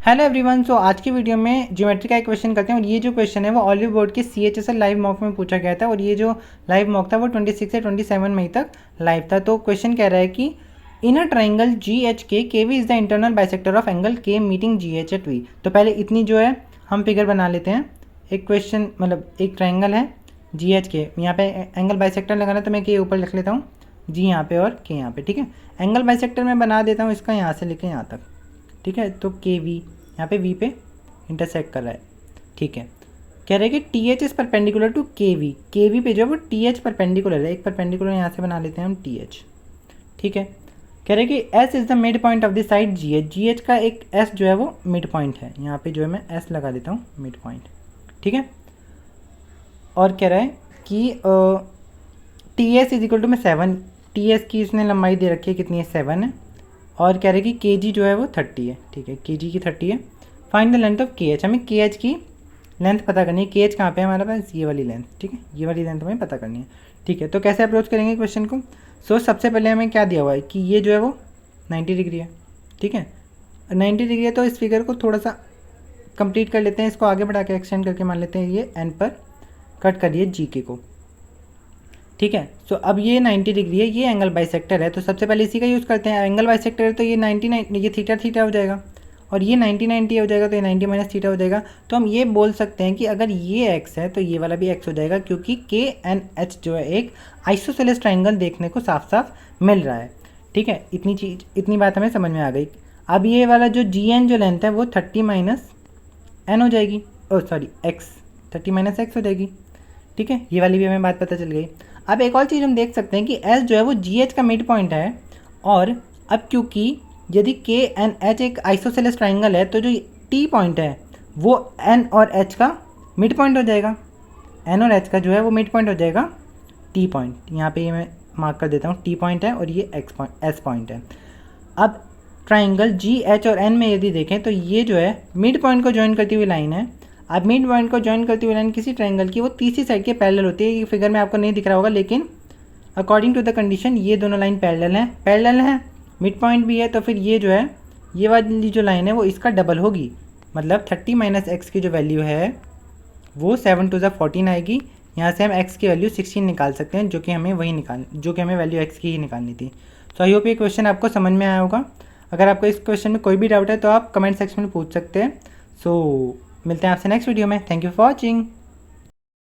Hello everyone. सो आज की video में ज्योमेट्री का एक क्वेश्चन करते हैं और ये जो क्वेश्चन है वो ऑलिव बोर्ड के CHSL लाइव मॉक में पूछा गया था और ये जो लाइव मॉक था वो 26 से 27 मई तक लाइव था। तो क्वेश्चन कह रहा है कि in a triangle GHK KV is the internal bisector of angle K meeting GH at V। तो पहले इतनी जो है हम फिगर बना लेते हैं। एक क्वेश्चन मतलब एक ट्राइंगल है GHK, यहाँ पे एंगल बाइसेक्टर लगाना तो मैं K ऊपर लिख लेता हूँ, G यहाँ पे और K यहाँ पे। ठीक है, एंगल बाइसेक्टर मैं बना देता हूँ इसका यहाँ से लेके यहाँ तक। ठीक है, तो KV यहाँ पे V पे इंटरसेक्ट कर रहा है। ठीक है, कह रहे हैं कि TH is perpendicular to KV पे जो है वो TH परपेंडिकुलर है। एक परपेंडिकुलर यहाँ से बना लेते हैं हम TH। ठीक है, कह रहे हैं कि S is the mid point of the side GH का एक S जो है वो मिड पॉइंट है। यहाँ पे जो है मैं S लगा देता हूँ, मिड पॉइंट। ठीक है, और कह रहा है कि TS इज इक्वल टू में 7, TS की इसने लंबाई दे रखी है कितनी है, 7 है। और कह रहे हैं कि KG जो है वो 30 है। ठीक है, KG की 30 है। Find the length of KH, हमें KH की लेंथ पता करनी है। KH कहाँ पे है हमारे पास, ये वाली लेंथ। ठीक है, ये वाली लेंथ हमें पता करनी है। ठीक है, तो कैसे अप्रोच करेंगे क्वेश्चन को। सबसे पहले हमें क्या दिया हुआ है कि ये जो है वो 90 डिग्री है। ठीक है, 90 डिग्री है तो इस फिगर को थोड़ा सा कंप्लीट कर लेते हैं, इसको आगे बढ़ा के एक्सटेंड करके मान लेते हैं ये N पर कट करिए GK को। ठीक है, सो अब ये 90 डिग्री है, ये एंगल बाइसेक्टर है, तो सबसे पहले इसी का यूज़ करते हैं। एंगल बाइसेक्टर है तो ये 99, ये थीटा थीटा हो जाएगा और ये 90 हो जाएगा, तो ये 90 माइनस थीटा हो जाएगा। तो हम ये बोल सकते हैं कि अगर ये x है तो ये वाला भी x हो जाएगा, क्योंकि KNH जो है एक आइसोसेलेस ट्राइंगल देखने को साफ साफ मिल रहा है। ठीक है, इतनी बात हमें समझ में आ गई। अब ये वाला जो GN जो लेंथ है वो 30 माइनस N हो जाएगी, ओ सॉरी x, 30 माइनस x हो जाएगी। ठीक है, ये वाली भी हमें बात पता चल गई। अब एक और चीज़ हम देख सकते हैं कि S जो है वो GH का मिड पॉइंट है, और अब क्योंकि यदि KNH एक आइसोसेलेस ट्राइंगल है तो जो T पॉइंट है वो N और H का मिड पॉइंट हो जाएगा। N और H का जो है वो मिड पॉइंट हो जाएगा T पॉइंट। यहाँ पे ये मैं मार्क कर देता हूँ, T पॉइंट है और ये S पॉइंट है। अब ट्राइंगल GH और N में यदि देखें तो ये जो है मिड पॉइंट को ज्वाइन करती हुई लाइन है। अब मिड पॉइंट को ज्वाइन करती हुई लाइन किसी ट्राइंगल की वो तीसरी साइड के पैरेलल होती है। ये फिगर में आपको नहीं दिख रहा होगा, लेकिन अकॉर्डिंग टू द कंडीशन ये दोनों लाइन पैरेलल हैं, मिड पॉइंट भी है, तो फिर ये जो है ये वाली जो लाइन है वो इसका डबल होगी। मतलब 30 माइनस एक्स की जो वैल्यू है वो 7 टू ज़ 14 आएगी। यहाँ से हम x की वैल्यू 16 निकाल सकते हैं, जो कि हमें वैल्यू x की ही निकालनी थी। सो आई होप ये क्वेश्चन आपको समझ में आया होगा। अगर आपको इस क्वेश्चन में कोई भी डाउट है तो आप कमेंट सेक्शन में पूछ सकते हैं। सो मिलते हैं आपसे नेक्स्ट वीडियो में। Thank you for watching.